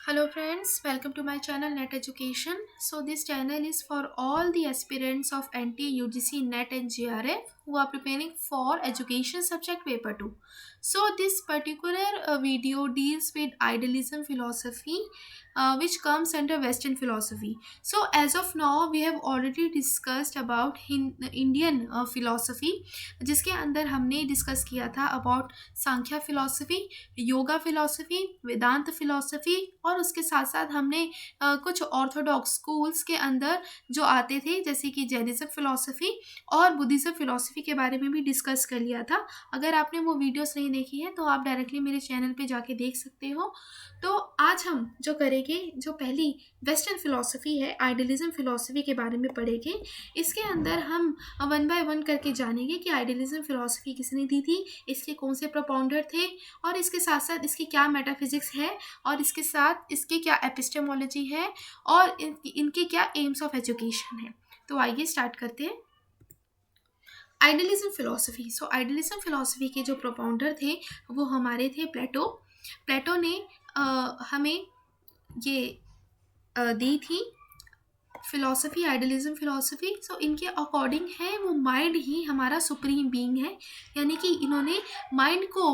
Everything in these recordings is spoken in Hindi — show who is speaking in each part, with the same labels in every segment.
Speaker 1: Hello friends, welcome to my channel Net Education. So this channel is for all the aspirants of NT, UGC, NET and JRF who are preparing for education subject paper 2. So this particular video deals with idealism philosophy which comes under Western philosophy. So as of now we have already discussed about Indian philosophy जिसके अंदर हमने डिस्कस किया था about Sankhya philosophy, yoga philosophy, Vedanta philosophy और उसके साथ साथ हमने कुछ ऑर्थोडॉक्स स्कूल्स के अंदर जो आते थे जैसे कि जैनिज्म फिलॉसफी और बुद्धिज्म फिलॉसफी के बारे में भी डिस्कस कर लिया था। अगर आपने वो वीडियोस नहीं देखी है तो आप डायरेक्टली मेरे चैनल पे जाके देख सकते हो। तो आज हम जो करेंगे, जो पहली वेस्टर्न फिलॉसफी है आइडियलिज्म फिलॉसफी के बारे में पढ़ेंगे। इसके अंदर हम वन बाय वन करके जानेंगे कि आइडियलिज्म फिलॉसफी किसने दी थी, इसके कौन से प्रोपाउंडर थे और इसके साथ साथ इसकी क्या मेटाफिजिक्स है और इसके साथ इसकी क्या एपिस्टेमोलॉजी है और इनके क्या एम्स ऑफ एजुकेशन है। तो आइए स्टार्ट करते हैं। Idealism philosophy. So idealism philosophy के जो प्रोपाउंडर थे वो हमारे थे प्लेटो। प्लेटो ने हमें ये दी थी फिलॉसफी, आइडियलिज्म फिलॉसफी। सो इनके अकॉर्डिंग है वो माइंड ही हमारा सुप्रीम बीइंग है, यानी कि इन्होंने माइंड को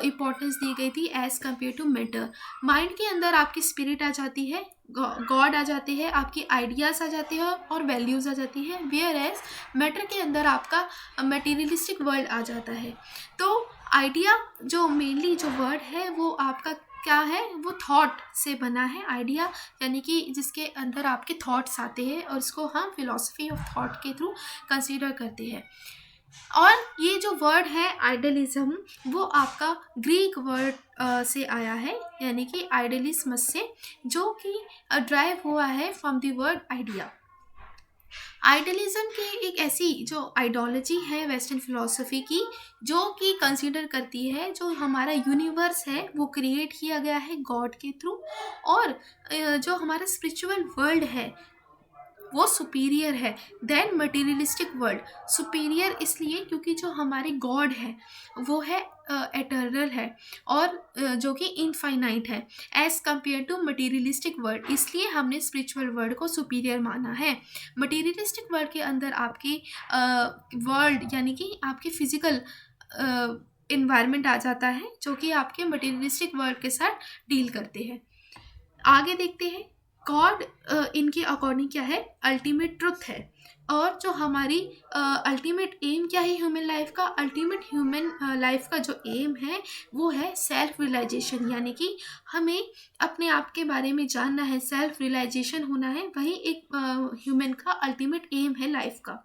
Speaker 1: इम्पोर्टेंस दी गई थी as compare to matter. Mind के अंदर आपकी स्पिरिट आ जाती है, गॉड आ जाते हैं, आपकी आइडियाज़ आ जाते हैं और वैल्यूज़ आ जाती है, वेयर एज मैटर के अंदर आपका मटेरियलिस्टिक वर्ल्ड आ जाता है। तो आइडिया जो मेनली जो वर्ड है वो आपका क्या है, वो थॉट से बना है। आइडिया यानी कि जिसके अंदर आपके थॉट्स आते हैं और इसको हम फिलॉसफी ऑफ थॉट के थ्रू कंसीडर करते हैं। और ये जो वर्ड है आइडियलिज्म वो आपका ग्रीक वर्ड से आया है, यानी कि आइडियलिस्मस से, जो कि ड्राइव हुआ है from the word idea. Idealism की एक ऐसी जो आइडियोलॉजी है वेस्टर्न फिलॉसफी की, जो कि कंसीडर करती है जो हमारा यूनिवर्स है वो क्रिएट किया गया है गॉड के थ्रू, और जो हमारा स्पिरिचुअल वर्ल्ड है वो सुपीरियर है देन मटेरियलिस्टिक वर्ल्ड। सुपीरियर इसलिए क्योंकि जो हमारे गॉड है वो है एटर्नल है और जो कि इनफाइनाइट है as compare to materialistic world, इसलिए हमने स्पिरिचुअल वर्ल्ड को सुपीरियर माना है। मटेरियलिस्टिक वर्ल्ड के अंदर आपकी वर्ल्ड यानी कि आपके फिजिकल इन्वायरमेंट आ जाता है जो कि आपके मटेरियलिस्टिक वर्ल्ड के साथ डील करते हैं। आगे देखते हैं। गॉड इनके अकॉर्डिंग क्या है, अल्टीमेट ट्रुथ है। और जो हमारी अल्टीमेट एम क्या है ह्यूमन लाइफ का, अल्टीमेट ह्यूमन लाइफ का जो एम है वो है सेल्फ रियलाइजेशन, यानी कि हमें अपने आप के बारे में जानना है, सेल्फ रियलाइजेशन होना है, वही एक ह्यूमन का अल्टीमेट एम है लाइफ का।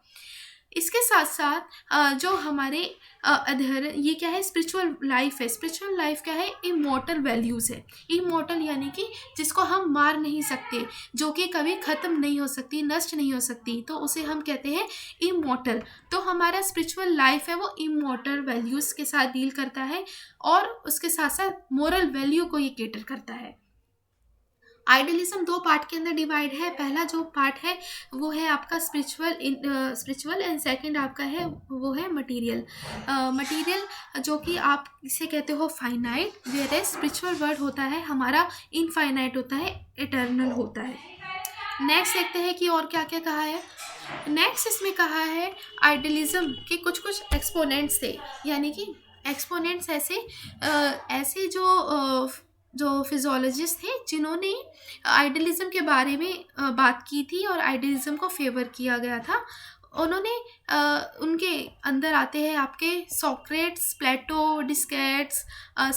Speaker 1: इसके साथ साथ जो हमारे ये क्या है, स्पिरिचुअल लाइफ है। स्पिरिचुअल लाइफ क्या है, इमॉर्टल वैल्यूज़ है। इमॉर्टल यानी कि जिसको हम मार नहीं सकते, जो कि कभी ख़त्म नहीं हो सकती, नष्ट नहीं हो सकती, तो उसे हम कहते हैं इमॉर्टल। तो हमारा स्पिरिचुअल लाइफ है वो इमॉर्टल वैल्यूज़ के साथ डील करता है और उसके साथ साथ मोरल वैल्यू को ये केटर करता है। आइडियलिज्म दो पार्ट के अंदर डिवाइड है। पहला जो पार्ट है वो है आपका स्पिरिचुअल एंड सेकंड आपका है वो है मटेरियल। मटेरियल जो कि आप इसे कहते हो finite, where as spiritual word होता है हमारा इनफाइनाइट होता है, इटर्नल होता है। नेक्स्ट देखते हैं कि और क्या क्या कहा है। नेक्स्ट इसमें कहा है आइडियलिज्म के कुछ कुछ एक्सपोनेंट्स थे, यानी कि एक्सपोनेंट्स ऐसे जो फिजियोलॉजिस्ट थे जिन्होंने आइडियलिज्म के बारे में बात की थी और आइडियलिज्म को फेवर किया गया था। उन्होंने उनके अंदर आते हैं आपके Socrates, Plato, Descartes,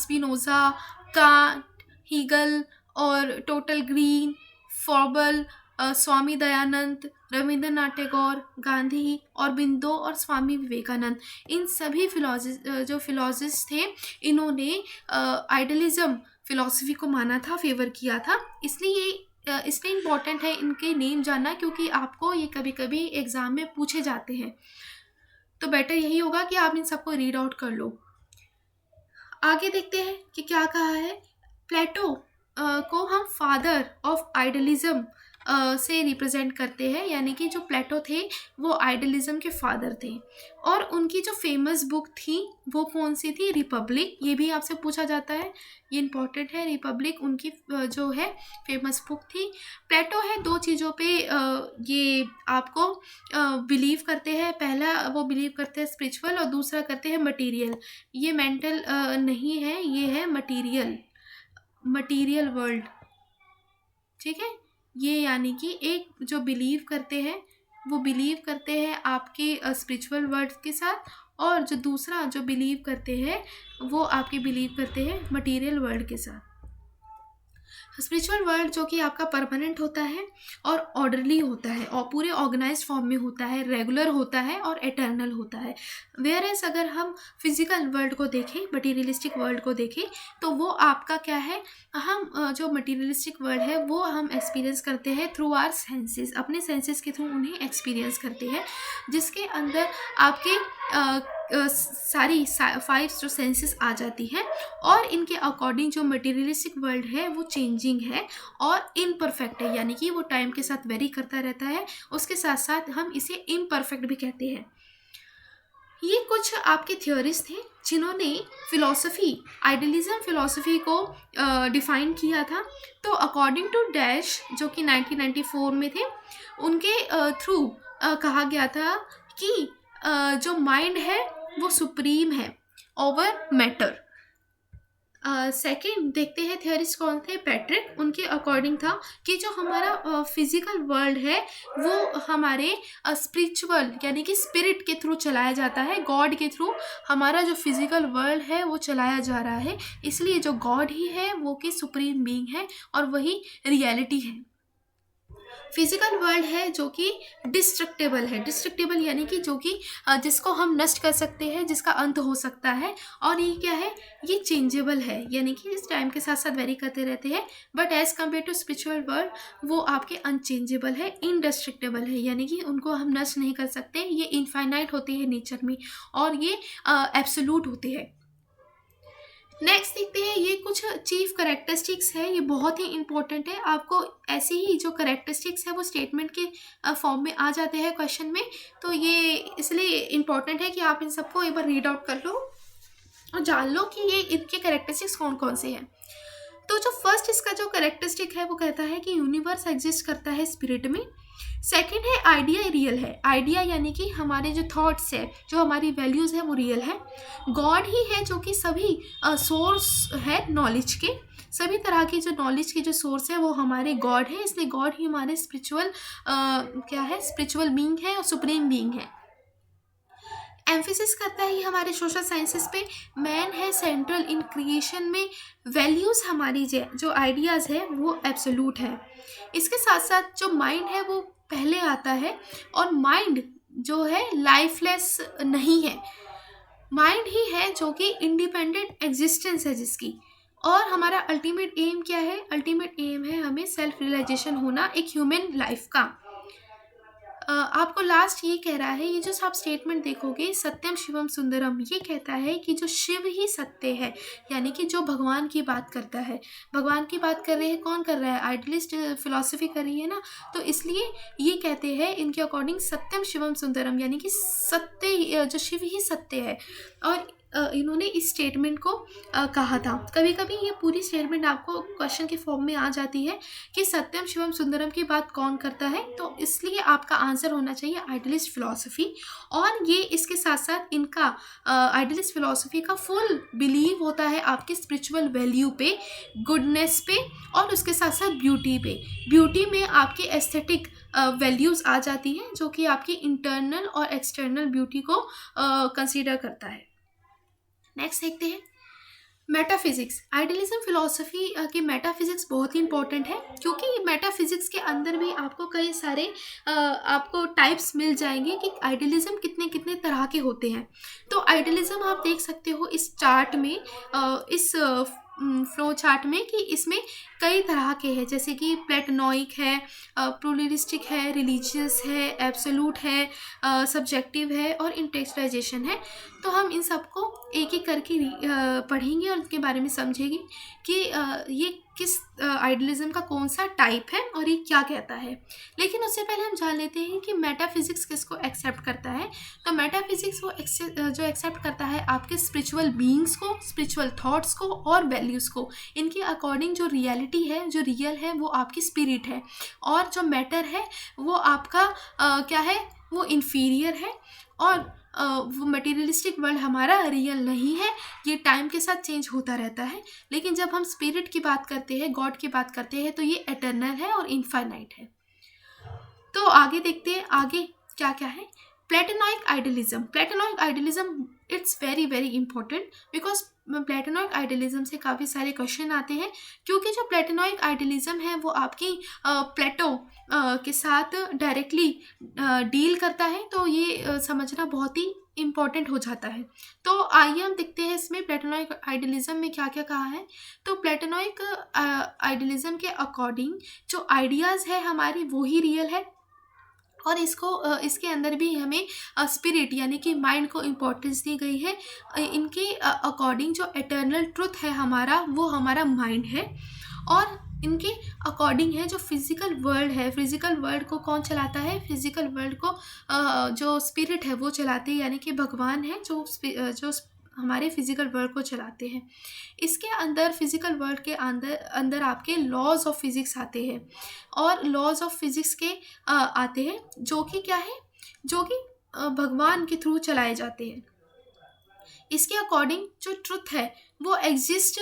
Speaker 1: Spinoza, Kant, Hegel और टोटल ग्रीन, फॉर्बल, स्वामी दयानंद, रविंद्रनाथ टैगोर, गांधी और बिंदो और स्वामी विवेकानंद। इन सभी जो फिलॉसफर्स थे इन्होंने आइडियलिज्म फिलॉसफी को माना था, फेवर किया था। इसलिए इम्पॉर्टेंट है इनके नेम जानना, क्योंकि आपको ये कभी कभी एग्ज़ाम में पूछे जाते हैं, तो बेटर यही होगा कि आप इन सबको रीड आउट कर लो। आगे देखते हैं कि क्या कहा है। प्लेटो को हम फादर ऑफ आइडियलिज्म से रिप्रेजेंट करते हैं, यानी कि जो प्लेटो थे वो आइडियलिज्म के फादर थे। और उनकी जो फेमस बुक थी वो कौन सी थी? रिपब्लिक। ये भी आपसे पूछा जाता है, ये इंपॉर्टेंट है। रिपब्लिक उनकी जो है फेमस बुक थी। प्लेटो है दो चीज़ों पे ये आपको बिलीव करते हैं। पहला वो बिलीव करते हैं स्पिरिचुअल, और दूसरा करते हैं मटेरियल। ये मेंटल नहीं है, ये है मटेरियल वर्ल्ड। ठीक है, ये यानी कि एक जो बिलीव करते हैं वो बिलीव करते हैं आपके स्पिरिचुअल वर्ल्ड के साथ, और जो दूसरा जो बिलीव करते हैं वो आपके बिलीव करते हैं मटेरियल वर्ल्ड के साथ। स्पिरिचुअल वर्ल्ड जो कि आपका परमानेंट होता है और ऑर्डरली होता है और पूरे ऑर्गेनाइज्ड फॉर्म में होता है, रेगुलर होता है और एटर्नल होता है। वेयर एज अगर हम फिजिकल वर्ल्ड को देखें, मटीरियलिस्टिक वर्ल्ड को देखें, तो वो आपका क्या है, हम जो मटीरियलिस्टिक वर्ल्ड है वो हम एक्सपीरियंस करते हैं थ्रू आवर सेंसेस, अपने सेंसेस के थ्रू उन्हें एक्सपीरियंस करते हैं, जिसके अंदर आपके सारी 5 जो सेंसेस आ जाती हैं। और इनके अकॉर्डिंग जो मटेरियलिस्टिक वर्ल्ड है वो चेंजिंग है और इम्परफेक्ट है, यानी कि वो टाइम के साथ वेरी करता रहता है। उसके साथ साथ हम इसे इम्परफेक्ट भी कहते हैं। ये कुछ आपके थियोरिस्ट थे जिन्होंने फिलॉसफी, आइडियलिज्म फिलॉसफी को डिफाइन किया था। तो अकॉर्डिंग टू डैश जो कि 1994 में थे, उनके थ्रू कहा गया था कि जो माइंड है वो सुप्रीम है ओवर मैटर। सेकंड देखते हैं थियरिस्ट कौन थे? पैट्रिक। उनके अकॉर्डिंग था कि जो हमारा फिजिकल वर्ल्ड है वो हमारे स्पिरिचुअल यानी कि स्पिरिट के थ्रू चलाया जाता है, गॉड के थ्रू हमारा जो फिजिकल वर्ल्ड है वो चलाया जा रहा है। इसलिए जो गॉड ही है वो कि सुप्रीम बीइंग है और वही रियलिटी है। फिजिकल वर्ल्ड है जो कि डिस्ट्रक्टेबल है, डिस्ट्रक्टेबल यानी कि जो कि जिसको हम नष्ट कर सकते हैं, जिसका अंत हो सकता है। और ये क्या है? ये चेंजेबल है, यानी कि इस टाइम के साथ साथ वेरी करते रहते हैं। But as compare to spiritual world वो आपके अनचेंजेबल है, इनडिस्ट्रक्टेबल है, यानी कि उनको हम नष्ट नहीं कर सकते। ये इनफाइनाइट होते हैं नेचर में और ये एब्सोल्यूट होते हैं। नेक्स्ट देखते हैं, ये कुछ चीफ करेक्टरिस्टिक्स है, ये बहुत ही इंपॉर्टेंट है। आपको ऐसे ही जो करेक्टरिस्टिक्स है वो स्टेटमेंट के फॉर्म में आ जाते हैं क्वेश्चन में, तो ये इसलिए इंपॉर्टेंट है कि आप इन सबको एक बार रीड आउट कर लो और जान लो कि ये इनके करेक्टरिस्टिक्स कौन कौन से हैं। तो जो फर्स्ट इसका जो करेक्टरिस्टिक है वो कहता है कि यूनिवर्स एग्जिस्ट करता है स्पिरिट में। सेकंड है आइडिया रियल है, आइडिया यानी कि हमारे जो थॉट्स है, जो हमारी वैल्यूज़ है वो रियल है। गॉड ही है जो कि सभी सोर्स है नॉलेज के, सभी तरह की जो नॉलेज के जो सोर्स है वो हमारे गॉड है, इसलिए गॉड ही हमारे स्पिरिचुअल क्या है, स्पिरिचुअल बीइंग है और सुप्रीम बीइंग है। एम्फेसिस करता है ये हमारे सोशल साइंसेस पे, मैन है सेंट्रल इन क्रिएशन में, वैल्यूज़ हमारी जो आइडियाज़ है वो एब्सोल्यूट है। इसके साथ साथ जो माइंड है वो पहले आता है और माइंड जो है लाइफलेस नहीं है, माइंड ही है जो कि इंडिपेंडेंट एग्जिस्टेंस है जिसकी। और हमारा अल्टीमेट एम क्या है? अल्टीमेट एम है हमें सेल्फ रियलाइजेशन होना एक ह्यूमन लाइफ का। आपको लास्ट ये कह रहा है, ये जो आप स्टेटमेंट देखोगे सत्यम शिवम सुंदरम, ये कहता है कि जो शिव ही सत्य है, यानी कि जो भगवान की बात करता है। भगवान की बात कर रहे हैं, कौन कर रहा है? आइडियलिस्ट फिलॉसफी कर रही है ना, तो इसलिए ये कहते हैं इनके अकॉर्डिंग सत्यम शिवम सुंदरम, यानी कि सत्य, जो शिव ही सत्य है। और इन्होंने इस स्टेटमेंट को कहा था। कभी कभी ये पूरी स्टेटमेंट आपको क्वेश्चन के फॉर्म में आ जाती है कि सत्यम शिवम सुंदरम की बात कौन करता है, तो इसलिए आपका आंसर होना चाहिए आइडियलिस्ट फिलॉसफी। और ये इसके साथ साथ इनका आइडियलिस्ट फिलॉसफी का फुल बिलीव होता है आपके स्पिरिचुअल वैल्यू पे, गुडनेस पे, और उसके साथ साथ ब्यूटी पे। ब्यूटी में आपके एस्थेटिक वैल्यूज़ आ जाती हैं जो कि आपकी इंटरनल और एक्सटर्नल ब्यूटी को कंसीडर करता है। नेक्स्ट देखते हैं मेटाफिजिक्स। आइडियलिज्म फिलॉसफी की मेटाफिजिक्स बहुत ही इंपॉर्टेंट है, क्योंकि मेटाफिजिक्स के अंदर भी आपको कई सारे आपको टाइप्स मिल जाएंगे कि आइडियलिज्म कितने कितने तरह के होते हैं। तो आइडियलिज्म आप देख सकते हो इस चार्ट में, इस फ्लो चार्ट में, कि इसमें कई तरह के हैं, जैसे कि प्लेटोनिक है, प्लूरलिस्टिक है, रिलीजियस है, एब्सोल्यूट है, सब्जेक्टिव है और इंटेलेक्चुअलाइजेशन है। तो हम इन सबको एक एक करके पढ़ेंगे और इनके बारे में समझेंगे कि ये किस आइडियलिज्म का कौन सा टाइप है और ये क्या कहता है। लेकिन उससे पहले हम जान लेते हैं कि मेटाफिजिक्स किसको एक्सेप्ट करता है। तो मेटाफिजिक्स वो जो एक्सेप्ट करता है आपके स्पिरिचुअल बीइंग्स को, स्पिरिचुअल थॉट्स को और वैल्यूज़ को। इनके अकॉर्डिंग जो रियलिटी है, जो रियल है, वो आपकी स्पिरिट है, और जो मैटर है वो आपका क्या है, वो इन्फीरियर है, और वो मटेरियलिस्टिक वर्ल्ड हमारा रियल नहीं है, ये टाइम के साथ चेंज होता रहता है। लेकिन जब हम स्पिरिट की बात करते हैं, गॉड की बात करते हैं, तो ये एटर्नल है और इनफाइनाइट है। तो आगे देखते हैं आगे क्या क्या है। Platonic idealism. Platonic idealism it's very very important, because Platonic idealism से काफ़ी सारे क्वेश्चन आते हैं, क्योंकि जो प्लेटोनॉइक आइडियलिज्म है वो आपकी प्लेटो के साथ डायरेक्टली डील करता है। तो ये समझना बहुत ही इम्पॉर्टेंट हो जाता है। तो आइए हम देखते हैं इसमें प्लेटोनॉइक आइडियलिज्म में क्या क्या कहा है। तो प्लेटोनॉइक आइडियलिज्म के अकॉर्डिंग जो आइडियाज़ है हमारी वो ही रियल है, और इसके अंदर भी हमें स्पिरिट यानी कि माइंड को इम्पोर्टेंस दी गई है। इनके अकॉर्डिंग जो एटर्नल ट्रुथ है हमारा, वो हमारा माइंड है, और इनके अकॉर्डिंग है जो फिजिकल वर्ल्ड है, फिजिकल वर्ल्ड को कौन चलाता है, फिजिकल वर्ल्ड को जो स्पिरिट है वो चलाते हैं, यानी कि भगवान है जो हमारे फिजिकल वर्ल्ड को चलाते हैं। इसके अंदर फिजिकल वर्ल्ड के अंदर आपके लॉज ऑफ फिजिक्स आते हैं, और लॉज ऑफ फिजिक्स के आते हैं जो कि क्या है, जो कि भगवान के थ्रू चलाए जाते हैं। इसके अकॉर्डिंग जो ट्रुथ है वो एग्जिस्ट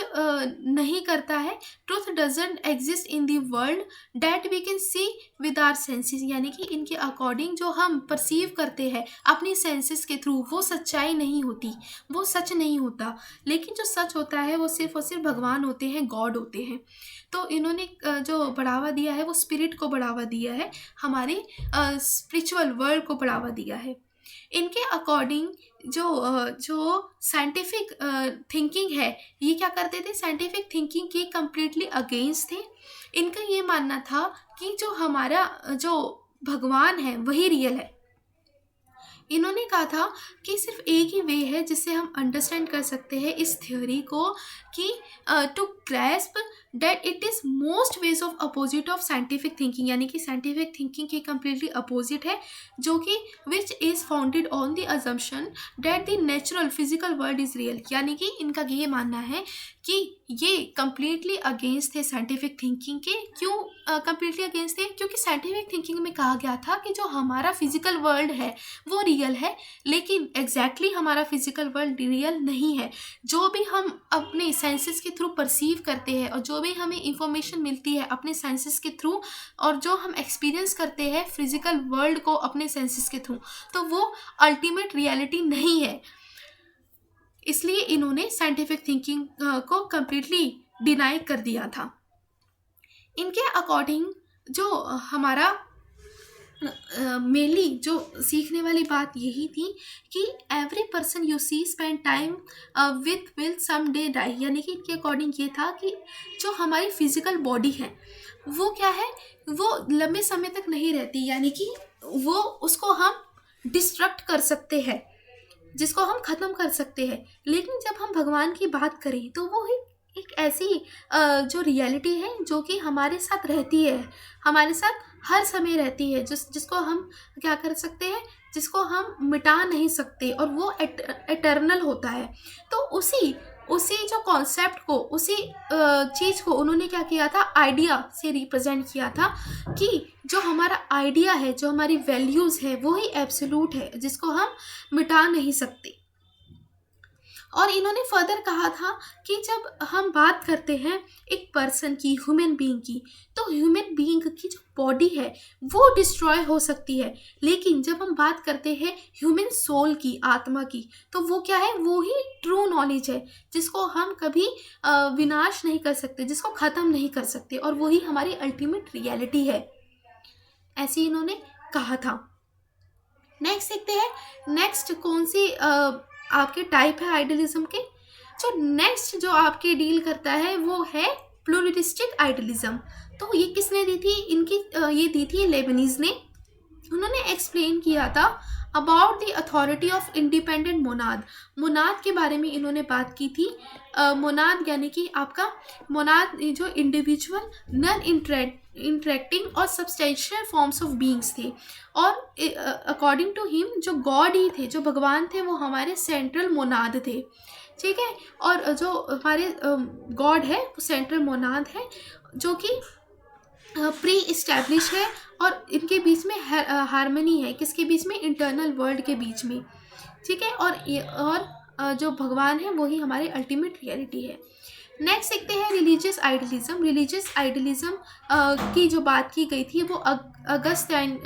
Speaker 1: नहीं करता है। Truth doesn't exist in the world that we can see with our senses, यानी कि इनके अकॉर्डिंग जो हम परसीव करते हैं अपनी सेंसेस के थ्रू वो सच्चाई नहीं होती, वो सच नहीं होता। लेकिन जो सच होता है वो सिर्फ और सिर्फ भगवान होते हैं, गॉड होते हैं। तो इन्होंने जो बढ़ावा दिया है वो स्पिरिट को बढ़ावा दिया है, हमारे स्पिरिचुअल वर्ल्ड को बढ़ावा दिया है। इनके अकॉर्डिंग जो साइंटिफिक थिंकिंग है, ये क्या करते थे, साइंटिफिक थिंकिंग के कम्प्लीटली अगेंस्ट थे। इनका ये मानना था कि जो हमारा जो भगवान है वही रियल है। इन्होंने कहा था कि सिर्फ एक ही वे है जिससे हम अंडरस्टैंड कर सकते हैं इस थ्योरी को, कि to grasp that it is most ways of opposite of scientific thinking, यानी कि साइंटिफिक थिंकिंग के कम्प्लीटली अपोजिट है, जो कि which is founded on the assumption that the natural physical world is real. यानी कि इनका ये मानना है कि ये completely against the scientific thinking के। क्यों कम्प्लीटली अगेंस्ट थे? क्योंकि साइंटिफिक थिंकिंग में कहा गया था कि जो हमारा फिजिकल वर्ल्ड है वो रियल है, लेकिन एग्जैक्टली हमारा फिजिकल वर्ल्ड रियल नहीं है। जो भी हम अपने सेंसेस के थ्रू परसीव करते हैं, और जो भी हमें इंफॉर्मेशन मिलती है अपने सेंसेस के थ्रू, और जो हम एक्सपीरियंस करते हैं फिजिकल वर्ल्ड को अपने सेंसेस के थ्रू, तो वो अल्टीमेट रियलिटी नहीं है। इसलिए इन्होंने साइंटिफिक थिंकिंग को कम्प्लीटली डिनाई कर दिया था। इनके अकॉर्डिंग जो हमारा मेनली जो सीखने वाली बात यही थी कि every person you see spend time with will some day die, यानी कि इनके अकॉर्डिंग ये था कि जो हमारी फिजिकल बॉडी है वो क्या है, वो लंबे समय तक नहीं रहती, यानी कि वो उसको हम डिस्ट्रक्ट कर सकते हैं, जिसको हम ख़त्म कर सकते हैं। लेकिन जब हम भगवान की बात करें तो वो एक ऐसी जो रियलिटी है जो कि हमारे साथ रहती है, हमारे साथ हर समय रहती है, जिसको हम क्या कर सकते हैं, जिसको हम मिटा नहीं सकते, और वो एटर्नल होता है। तो उसी जो कॉन्सेप्ट को, उसी चीज़ को उन्होंने क्या किया था, आइडिया से रिप्रेजेंट किया था कि जो हमारा आइडिया है, जो हमारी वैल्यूज़ है वो ही एब्सोल्यूट है, जिसको हम मिटा नहीं सकते। और इन्होंने फर्दर कहा था कि जब हम बात करते हैं एक पर्सन की, ह्यूमन बीइंग की, तो ह्यूमन बीइंग की जो बॉडी है वो डिस्ट्रॉय हो सकती है, लेकिन जब हम बात करते हैं ह्यूमन सोल की, आत्मा की, तो वो क्या है, वो ही ट्रू नॉलेज है, जिसको हम कभी विनाश नहीं कर सकते, जिसको ख़त्म नहीं कर सकते, और वही हमारी अल्टीमेट रियलिटी है, ऐसे इन्होंने कहा था। नेक्स्ट देखते हैं, नेक्स्ट कौन सी आपके टाइप है आइडियलिज्म के। जो नेक्स्ट जो आपके डील करता है वो है प्लूरलिस्टिक आइडियलिज्म। तो ये किसने दी थी, ये दी थी लेबनीज ने। उन्होंने एक्सप्लेन किया था about the authority of independent monad, monad के बारे में इन्होंने बात की थी। मोनाद यानी कि आपका मोनाद जो इंडिविजुअल नॉन इंटरेक्टिंग और सब्सटेंशियल फॉर्म्स ऑफ बीइंग्स थे, और अकॉर्डिंग टू हिम जो गॉड ही थे, जो भगवान थे, वो हमारे सेंट्रल मोनाद थे, ठीक है। और जो हमारे गॉड है वो सेंट्रल मोनाद है, जो कि प्री इस्टेब्लिश है, और इनके बीच में हारमनी है, किसके बीच में, इंटरनल वर्ल्ड के बीच में, ठीक है। और जो भगवान है वही हमारे अल्टीमेट रियलिटी है। नेक्स्ट देखते हैं रिलीजियस आइडलिज्म। रिलीजियस आइडलिज्म की जो बात की गई थी वो अगस्टाइन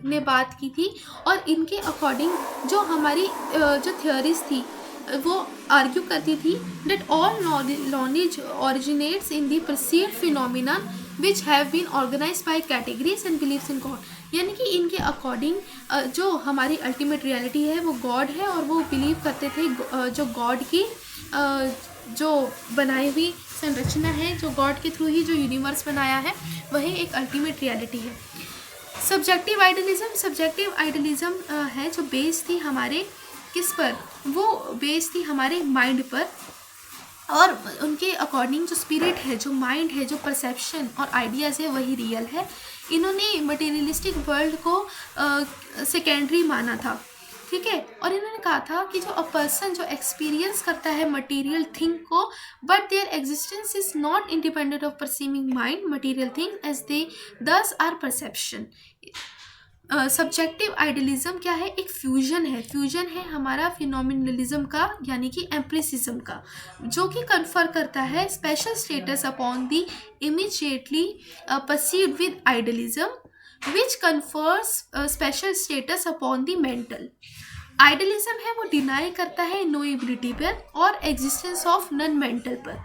Speaker 1: ने बात की थी, और इनके अकॉर्डिंग जो हमारी जो थियोरीज थी वो आर्ग्यू करती थी that all knowledge originates in the perceived phenomena which have been organized by categories and beliefs in God। यानी कि इनके अकॉर्डिंग जो हमारी अल्टीमेट रियलिटी है वो गॉड है, और वो बिलीव करते थे जो गॉड की जो बनाई हुई संरचना है, जो गॉड के थ्रू ही जो यूनिवर्स बनाया है, वही एक अल्टीमेट रियलिटी है। सब्जेक्टिव आइडलिज्म है जो बेस थी हमारे किस पर, वो बेस थी हमारे माइंड पर, और उनके अकॉर्डिंग जो स्पिरिट है, जो माइंड है, जो परसेप्शन और आइडियाज़ है वही रियल है। इन्होंने मटेरियलिस्टिक वर्ल्ड को सेकेंडरी माना था, ठीक है। और इन्होंने कहा था कि जो अ पर्सन जो एक्सपीरियंस करता है मटेरियल थिंग को, but their existence is not independent of perceiving mind material thing as they thus are perception. Subjective idealism क्या है, एक फ्यूजन है हमारा फिनोमिनलिज्म का, यानी कि एम्प्रिसिज्म का, जो कि कन्फर करता है special status upon the immediately perceived with idealism which confers special status upon the mental. Idealism है वो डिनाई करता है नोएबिलिटी पर और एग्जिस्टेंस ऑफ नॉन मेंटल पर,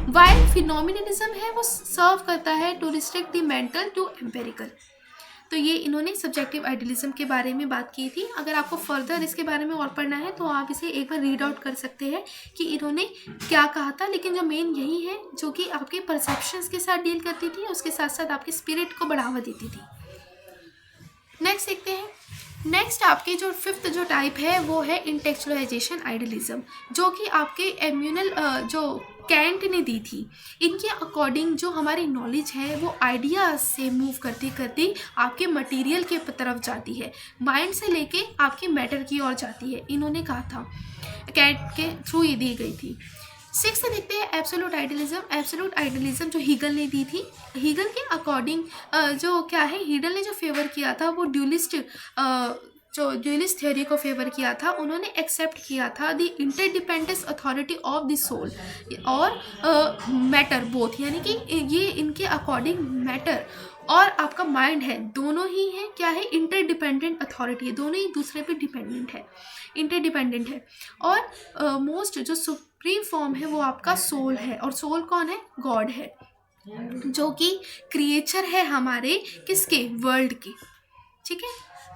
Speaker 1: वाइल फिनोमिनलिज्म है वो सर्व करता है to restrict the mental to empirical. तो ये इन्होंने सब्जेक्टिव आइडलिज्म के बारे में बात की थी। अगर आपको फर्दर इसके बारे में और पढ़ना है तो आप इसे एक बार रीड आउट कर सकते हैं कि इन्होंने क्या कहा था, लेकिन जो मेन यही है जो कि आपके परसेप्शंस के साथ डील करती थी, उसके साथ साथ आपके स्पिरिट को बढ़ावा देती थी। नेक्स्ट देखते हैं। नेक्स्ट आपके जो फिफ्थ जो टाइप है वो है इंटेलेक्चुअलाइजेशन आइडलिज्म, जो कि आपके एम्यूनल जो कैंट ने दी थी। इनके अकॉर्डिंग जो हमारी नॉलेज है वो आइडियाज से मूव करते करते आपके मटेरियल के तरफ जाती है, माइंड से लेके आपके मैटर की ओर जाती है, इन्होंने कहा था, कैंट के थ्रू ये दी गई थी। सिक्स देखते हैं एब्सोल्यूट आइडलिज्म। एब्सोल्यूट आइडलिज्म जो हीगल ने दी थी, हीगल के अकॉर्डिंग जो क्या है, हीगल ने जो फेवर किया था वो ड्यूलिस्ट थ्योरी को फेवर किया था। उन्होंने एक्सेप्ट किया था the interdependence authority of the soul और मैटर बोथ, यानी कि ये इनके अकॉर्डिंग मैटर और आपका माइंड है दोनों ही है क्या है, इंटरडिपेंडेंट अथॉरिटी है, दोनों ही दूसरे पे डिपेंडेंट है, इंटरडिपेंडेंट है। और मोस्ट जो सुप्रीम फॉर्म है वो आपका सोल है, और सोल कौन है, गॉड है, जो कि क्रिएचर है हमारे किसके, वर्ल्ड के, ठीक है।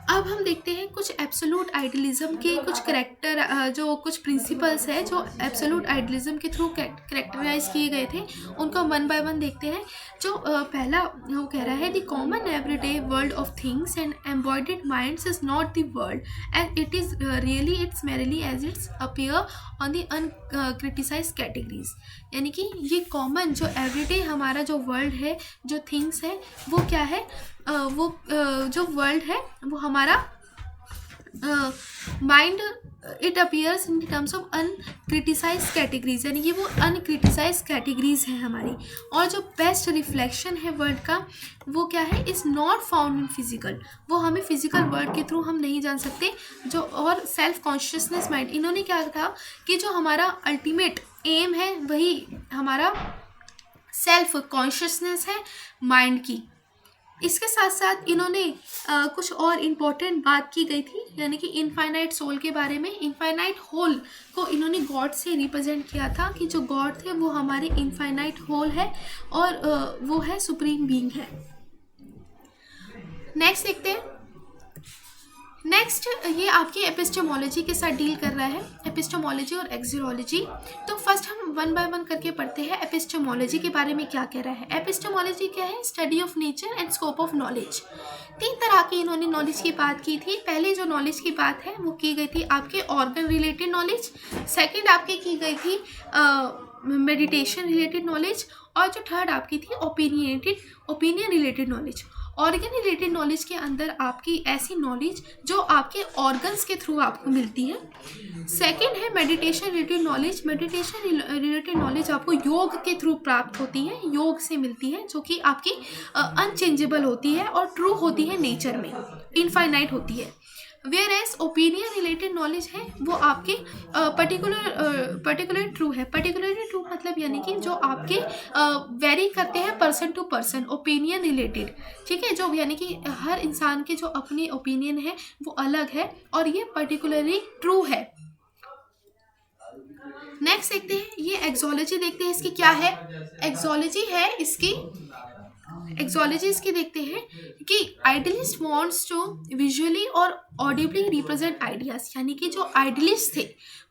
Speaker 1: अब हम देखते हैं कुछ एब्सोल्यूट आइडलिज्म के कुछ करेक्टर जो कुछ प्रिंसिपल्स है जो एब्सोल्यूट आइडलिज्म के थ्रू करेक्टराइज किए गए थे, उनको वन बाय वन देखते हैं। जो पहला वो कह रहा है the common everyday world of things and embodied minds is not the world and it is really it's merely as it's appear on the uncriticised categories. यानी कि ये कॉमन जो एवरीडे हमारा जो वर्ल्ड है, जो थिंग्स है, वो क्या है, वो जो वर्ल्ड है वो हमारा mind it appears in terms of uncriticise categories, यानी कि वो अनक्रिटिसाइज कैटेगरीज है हमारी। और जो बेस्ट रिफ्लेक्शन है वर्ल्ड का वो क्या है, is not found in physical, वो हमें फिजिकल वर्ल्ड के थ्रू हम नहीं जान सकते। जो और सेल्फ कॉन्शियसनेस माइंड, इन्होंने क्या कहा कि जो हमारा अल्टीमेट एम है वही हमारा सेल्फ कॉन्शियसनेस है माइंड की। इसके साथ साथ इन्होंने कुछ और इम्पोर्टेंट बात की गई थी, यानी कि इनफाइनाइट सोल के बारे में। इनफाइनाइट होल को इन्होंने गॉड से रिप्रेजेंट किया था कि जो गॉड थे वो हमारे इनफाइनाइट होल है और वो है सुप्रीम बीइंग है। नेक्स्ट देखते हैं नेक्स्ट ये आपकी एपिस्टेमोलॉजी के साथ डील कर रहा है, एपिस्टेमोलॉजी और एक्सियोलॉजी। तो फर्स्ट हम वन बाय वन करके पढ़ते हैं एपिस्टेमोलॉजी के बारे में क्या कह रहा है। एपिस्टेमोलॉजी क्या है? Study of nature and scope of knowledge. तीन तरह की इन्होंने नॉलेज की बात की थी। पहले जो नॉलेज की बात है वो की गई थी आपके ऑर्गन रिलेटेड नॉलेज, सेकेंड आपकी की गई थी मेडिटेशन रिलेटेड नॉलेज, और जो थर्ड आपकी थी opinion related knowledge. Organ related knowledge के अंदर आपकी ऐसी नॉलेज जो आपके ऑर्गन्स के थ्रू आपको मिलती है। सेकंड है meditation related knowledge. Meditation related knowledge आपको योग के थ्रू प्राप्त होती है, योग से मिलती है, जो कि आपकी अनचेंजेबल होती है और ट्रू होती है, नेचर में इनफाइनाइट होती है। Where as opinion related knowledge है वो आपके पर्टिकुलर ट्रू है। पर्टिकुलरली ट्रू मतलब यानी कि जो आपके वेरी करते हैं person to person, opinion related, ठीक है, जो यानी कि हर इंसान के जो अपने ओपिनियन है वो अलग है और ये पर्टिकुलरली ट्रू है। नेक्स्ट देखते हैं ये एक्सोलॉजी, देखते हैं इसकी क्या है। एक्सोलॉजी है इसकी, एक्सोलॉजी इसकी देखते हैं कि आइडियलिस्ट वांट्स टू विजुअली और ऑडिबली रिप्रेजेंट आइडियाज। यानी कि जो आइडियलिस्ट थे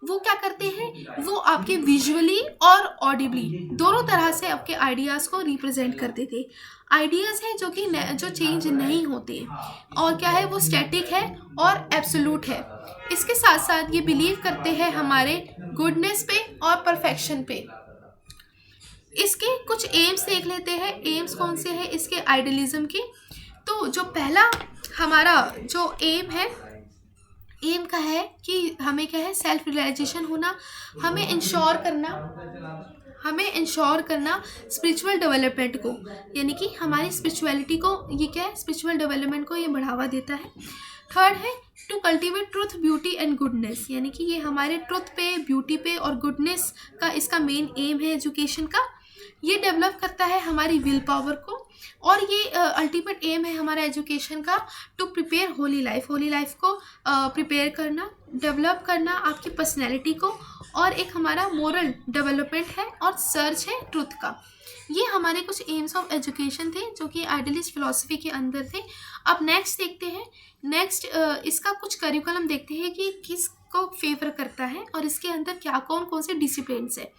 Speaker 1: वो क्या करते हैं, वो आपके विजुअली और ऑडिबली दोनों तरह से आपके आइडियाज को रिप्रेजेंट करते थे। आइडियाज है जो कि जो चेंज नहीं होते, और क्या है, वो स्टैटिक है और एब्सोल्यूट है। इसके साथ साथ ये बिलीव करते हैं हमारे गुडनेस पे और परफेक्शन पे। इसके कुछ एम्स देख लेते हैं। एम्स कौन से हैं इसके आइडियलिज्म के? तो जो पहला हमारा जो एम है, एम का है कि हमें क्या है, सेल्फ रियलाइजेशन होना, हमें इंश्योर करना स्पिरिचुअल डेवलपमेंट को, यानी कि हमारी स्पिरिचुअलिटी को, ये क्या है, स्पिरिचुअल डेवलपमेंट को ये बढ़ावा देता है। थर्ड है to cultivate truth, beauty and goodness, यानी कि ये हमारे ट्रुथ पे, ब्यूटी पे और गुडनेस का इसका मेन एम है एजुकेशन का। ये डेवलप करता है हमारी विल पावर को, और ये अल्टीमेट एम है हमारा एजुकेशन का टू प्रिपेयर होली लाइफ को प्रिपेयर करना, डेवलप करना आपकी पर्सनैलिटी को, और एक हमारा मोरल डेवलपमेंट है और सर्च है ट्रुथ का। ये हमारे कुछ एम्स ऑफ एजुकेशन थे जो कि आइडियलिस्ट फिलॉसफी के अंदर थे। अब नेक्स्ट देखते हैं, नेक्स्ट इसका कुछ करिकुलम देखते हैं कि किसको फेवर करता है और इसके अंदर क्या कौन से डिसिप्लिन्स है।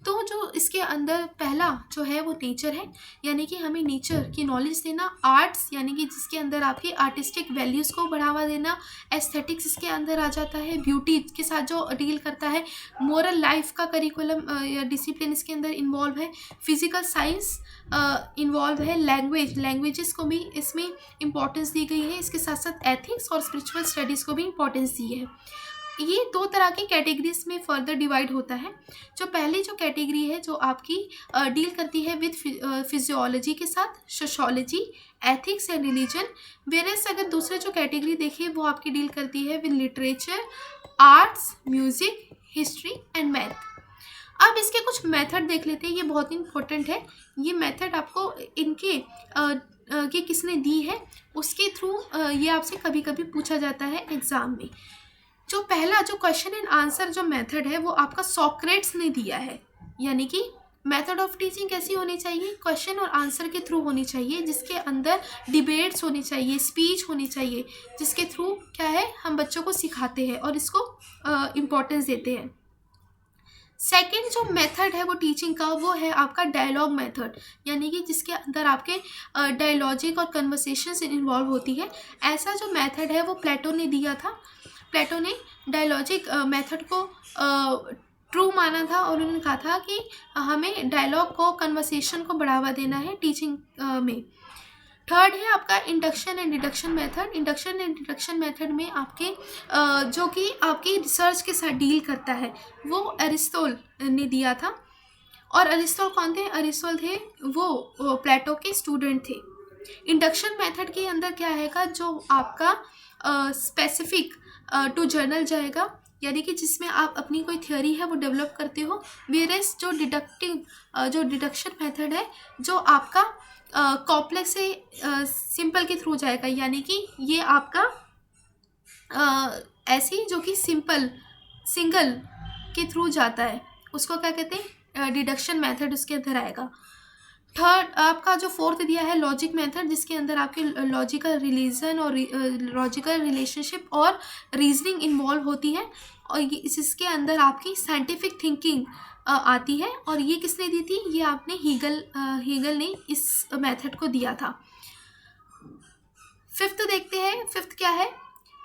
Speaker 1: तो जो इसके अंदर पहला जो है वो नेचर है, यानी कि हमें नेचर की नॉलेज देना। आर्ट्स, यानी कि जिसके अंदर आपकी आर्टिस्टिक वैल्यूज़ को बढ़ावा देना। एस्थेटिक्स इसके अंदर आ जाता है, ब्यूटी के साथ जो डील करता है। मोरल लाइफ का करिकुलम या डिसिप्लिन इसके अंदर इन्वॉल्व है। फिजिकल साइंस इन्वॉल्व है। लैंग्वेजेस को भी इसमें इम्पोर्टेंस दी गई है। इसके साथ साथ एथिक्स और स्पिरिचुअल स्टडीज़ को भी इम्पोर्टेंस दी है। ये दो तरह की कैटेगरीज में फर्दर डिवाइड होता है। जो पहली जो कैटेगरी है जो आपकी डील करती है विद फिजियोलॉजी के साथ, sociology, ethics and religion. Versus अगर दूसरे जो कैटेगरी देखें वो आपकी डील करती है with literature, arts, music, history and math. अब इसके कुछ मेथड देख लेते हैं, ये बहुत इंपॉर्टेंट है। ये मेथड आपको इनके ये किसने दी है उसके थ्रू ये आपसे कभी कभी पूछा जाता है एग्ज़ाम में। जो पहला जो क्वेश्चन एंड आंसर जो मेथड है वो आपका सॉक्रेट्स ने दिया है, यानी कि मेथड ऑफ टीचिंग कैसी होनी चाहिए, क्वेश्चन और आंसर के थ्रू होनी चाहिए, जिसके अंदर डिबेट्स होनी चाहिए, स्पीच होनी चाहिए, जिसके थ्रू क्या है हम बच्चों को सिखाते हैं और इसको इम्पोर्टेंस देते हैं। सेकेंड जो मेथड है वो टीचिंग का, वो है आपका डायलॉग मेथड, यानी कि जिसके अंदर आपके डायलॉजिक और कन्वर्सेशंस इन्वॉल्व होती है। ऐसा जो मेथड है वो प्लेटो ने दिया था। प्लेटो ने डायलॉजिक मेथड को ट्रू माना था और उन्होंने कहा था कि हमें डायलॉग को, कन्वर्सेशन को बढ़ावा देना है टीचिंग में। थर्ड है आपका induction and deduction method. Induction and deduction method में आपके जो कि आपकी रिसर्च के साथ डील करता है वो अरिस्टोटल ने दिया था। और अरिस्टोटल कौन थे? अरिस्टोटल थे वो प्लेटो के स्टूडेंट थे। इंडक्शन मेथड के अंदर क्या आएगा, जो आपका स्पेसिफिक टू जर्नल जाएगा, यानी कि जिसमें आप अपनी कोई थ्योरी है वो डेवलप करते हो। वेरेस जो डिडक्शन मेथड है जो आपका कॉम्प्लेक्स से सिंपल के थ्रू जाएगा, यानी कि ये आपका ऐसी जो कि सिंगल के थ्रू जाता है उसको क्या कहते हैं, डिडक्शन मेथड उसके अंदर आएगा। थर्ड आपका जो फोर्थ दिया है लॉजिक मेथड, जिसके अंदर आपके लॉजिकल रिलीजन और लॉजिकल रिलेशनशिप और रीजनिंग इन्वॉल्व होती है, और ये इसके अंदर आपकी साइंटिफिक थिंकिंग आती है। और ये किसने दी थी? ये आपने हीगल ने इस मेथड को दिया था। फिफ्थ देखते हैं, फिफ्थ क्या है?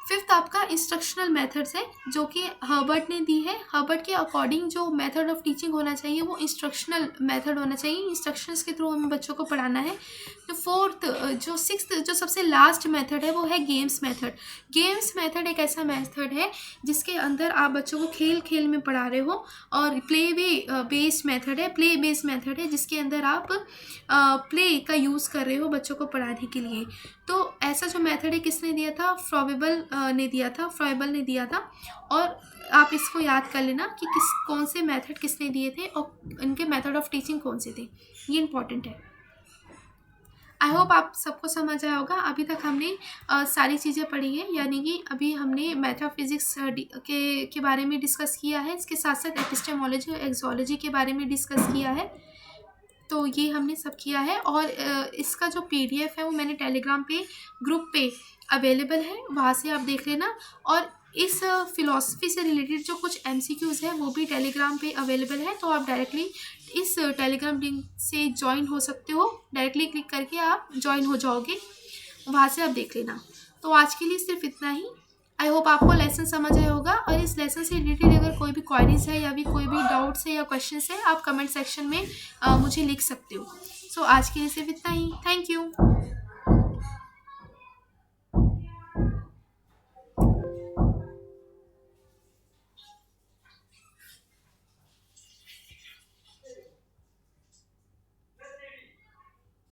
Speaker 1: फिफ्थ आपका इंस्ट्रक्शनल मेथड्स है, जो कि हर्बर्ट ने दी है। हर्बर्ट के अकॉर्डिंग जो मेथड ऑफ टीचिंग होना चाहिए वो इंस्ट्रक्शनल मेथड होना चाहिए, इंस्ट्रक्शंस के थ्रू हमें बच्चों को पढ़ाना है। जो फोर्थ जो सिक्स्थ जो सबसे लास्ट मेथड है वो है गेम्स मेथड। गेम्स मेथड एक ऐसा मेथड है जिसके अंदर आप बच्चों को खेल खेल में पढ़ा रहे हो, और प्ले बेस्ड मेथड है, प्ले बेस्ड मेथड है जिसके अंदर आप प्ले का यूज़ कर रहे हो बच्चों को पढ़ाने के लिए। तो ऐसा जो मेथड है किसने दिया था? फ्रॉबेबल ने दिया था, फ्रॉबेबल ने दिया था। और आप इसको याद कर लेना कि कौन से मेथड किसने दिए थे और इनके मेथड ऑफ टीचिंग कौन से थे, ये इंपॉर्टेंट है। आई होप आप सबको समझ आया होगा। अभी तक हमने सारी चीज़ें पढ़ी हैं, यानी कि अभी हमने मेटाफिजिक्स के बारे में डिस्कस किया है, इसके साथ साथ एपिस्टेमोलॉजी और एक्सोलॉजी के बारे में डिस्कस किया है। तो ये हमने सब किया है, और इसका जो PDF है वो मैंने टेलीग्राम पे ग्रुप पे अवेलेबल है, वहाँ से आप देख लेना। और इस फिलॉसफी से रिलेटेड जो कुछ MCQs है वो भी टेलीग्राम पे अवेलेबल है, तो आप डायरेक्टली इस टेलीग्राम लिंक से ज्वाइन हो सकते हो, डायरेक्टली क्लिक करके आप ज्वाइन हो जाओगे, वहाँ से आप देख लेना। तो आज के लिए सिर्फ इतना ही। आई होप आपको लेसन समझ आया होगा, और इस लेसन से रिलेटेड अगर कोई भी क्वेरीज है या भी कोई भी डाउट्स है या क्वेश्चंस है, आप कमेंट सेक्शन में मुझे लिख सकते हो। सो आज के लिए सिर्फ इतना ही। Thank you.